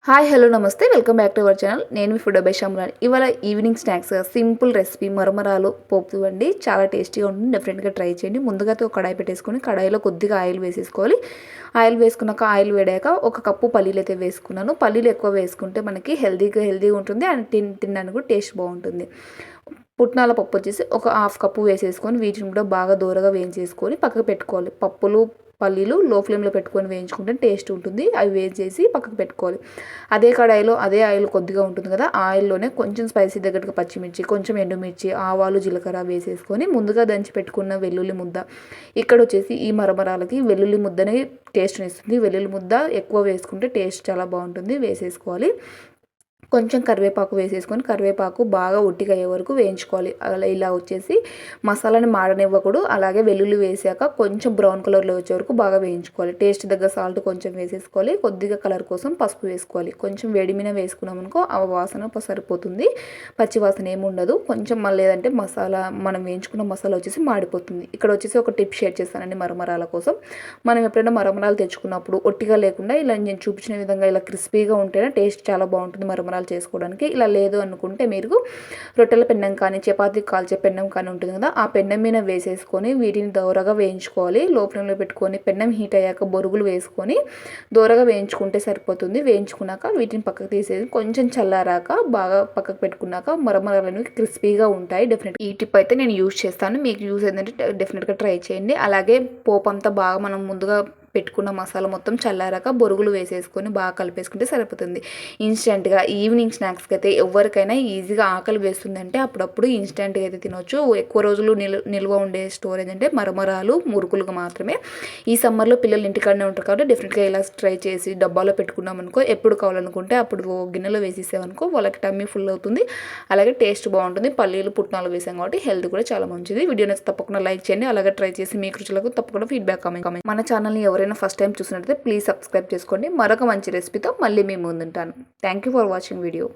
Hi hello నమస్తే welcome back to our channel. నేను మీ food by షమ్రాన్. ఇవాళ ఈవినింగ్ స్నాక్స్గా సింపుల్ రెసిపీ మరమరాలు పోపు అండి. చాలా టేస్టీగా ఉంటుంది. డెఫినెట్గా ట్రై చేయండి. ముందుగా ఒక కడాయి పెట్టేసుకొని కడాయిలో కొద్దిగా ఆయిల్ వేసేసుకోవాలి. ఆయిల్ వేసుకున్నాక ఆయిల్ వేడాక ఒక కప్పు పల్లీలు అయితే వేసుకున్నాను. పల్లీలు ఎక్కువ వేసుకుంటే మనకి హెల్దీగా ఉంటుంది అండ్ తినడానికి కూడా టేస్ట్ బాగుంటుంది. పుట్నాల పప్పు వచ్చేసి ఒక హాఫ్ కప్పు వేసేసుకొని వీటిని కూడా బాగా దూరగా వేయించేసుకొని పక్కకు పెట్టుకోవాలి. పప్పులు పల్లీలు లో ఫ్లేమ్లో పెట్టుకొని వేయించుకుంటే టేస్ట్ ఉంటుంది. అవి వేయించేసి పక్కకు పెట్టుకోవాలి. అదే కడాయిలో అదే ఆయిల్ కొద్దిగా ఉంటుంది కదా, ఆయిల్లోనే కొంచెం స్పైసీ దగ్గరగా పచ్చిమిర్చి, కొంచెం ఎండుమిర్చి, ఆవాలు, జీలకర్ర వేసేసుకొని ముందుగా దంచి పెట్టుకున్న వెల్లుల్లి ముద్ద. ఇక్కడ వచ్చేసి ఈ మరమరాలకి వెల్లుల్లి ముద్దనే టేస్ట్ని ఇస్తుంది. వెల్లుల్లి ముద్ద ఎక్కువ వేసుకుంటే టేస్ట్ చాలా బాగుంటుంది. వేసేసుకోవాలి. కొంచెం కరివేపాకు వేసేసుకొని కరివేపాకు బాగా ఉట్టిగా అయ్యే వరకు వేయించుకోవాలి. అలా ఇలా వచ్చేసి మసాలాని మాడనివ్వకూడదు. అలాగే వెల్లుల్లి వేసాక కొంచెం బ్రౌన్ కలర్లో వచ్చే వరకు బాగా వేయించుకోవాలి. టేస్ట్ దగ్గర సాల్ట్ కొంచెం వేసేసుకోవాలి. కొద్దిగా కలర్ కోసం పసుపు వేసుకోవాలి. కొంచెం వేడిమిన వేసుకున్నాం అనుకో ఆ వాసన సరిపోతుంది. పచ్చి వాసన ఏమి ఉండదు. కొంచెం లేదంటే మసాలా మనం వేయించుకున్న మసాలా వచ్చేసి మాడిపోతుంది. ఇక్కడ వచ్చేసి ఒక టిప్ షేర్ చేస్తానండి మరమరాల కోసం. మనం ఎప్పుడైనా మరమరాలు తెచ్చుకున్నప్పుడు ఒట్టిగా లేకుండా ఇలా నేను చూపించిన విధంగా ఇలా క్రిస్పీగా ఉంటేనే టేస్ట్ చాలా బాగుంటుంది మరమరాలు చేసుకోవడానికి. ఇలా లేదు అనుకుంటే మీరు రొట్టెల పెన్నం కానీ చపాతీ కాల్చే పెన్నం కానీ ఉంటుంది కదా, ఆ పెన్నం మీద వేసేసుకొని వీటిని దోరగా వేయించుకోవాలి. లో ఫ్లేమ్లో పెట్టుకొని పెన్నం హీట్ అయ్యాక బొరుగులు వేసుకొని దోరగా వేయించుకుంటే సరిపోతుంది. వేయించుకున్నాక వీటిని పక్కకు తీసేసి కొంచెం చల్లారాక బాగా పక్కకు పెట్టుకున్నాక మరమరాలు అనేవి క్రిస్పీగా ఉంటాయి. డెఫినెట్గా ఈ టిప్ అయితే నేను యూజ్ చేస్తాను. మీకు యూజ్ ఏంటంటే డెఫినెట్గా ట్రై చేయండి. అలాగే పోపు అంతా బాగా మనం ముందుగా పెట్టుకున్న మసాలా మొత్తం చల్లారాక బొరుగులు వేసేసుకొని బాగా కలిపేసుకుంటే సరిపోతుంది. ఇన్స్టెంట్గా ఈవినింగ్ స్నాక్స్కి అయితే ఎవరికైనా ఈజీగా ఆకలి వేస్తుందంటే అప్పుడప్పుడు ఇన్స్టెంట్గా అయితే తినొచ్చు. ఎక్కువ రోజులు నిల్వ ఉండే స్టోరేజ్ అంటే మరమరాలు, మురుకులుగా మాత్రమే. ఈ సమ్మర్లో పిల్లలు ఇంటికాడనే ఉంటారు కాబట్టి డెఫినెట్గా ఇలా ట్రై చేసి డబ్బాలో పెట్టుకున్నాం అనుకో, ఎప్పుడు కావాలనుకుంటే అప్పుడు గిన్నెలో వేసేసామనుకో వాళ్ళకి టమ్మీ ఫుల్ అవుతుంది. అలాగే టేస్ట్ బాగుంటుంది. పల్లీలు, పుట్నాలు వేసాం కాబట్టి హెల్త్ కూడా చాలా మంచిది. వీడియో నచ్చితే తప్పకుండా లైక్ చేయండి. అలాగే ట్రై చేసి మీ రుచులకు తప్పకుండా ఫీడ్బ్యాక్ కామెంట్. మన ఛానల్ని ఎవరైనా ఫస్ట్ టైం చూసినట్లయితే ప్లీజ్ సబ్స్క్రైబ్ చేసుకోండి. మరొక మంచి రెసిపీతో మళ్ళీ మీ ముందుంటాను. Thank you for watching video.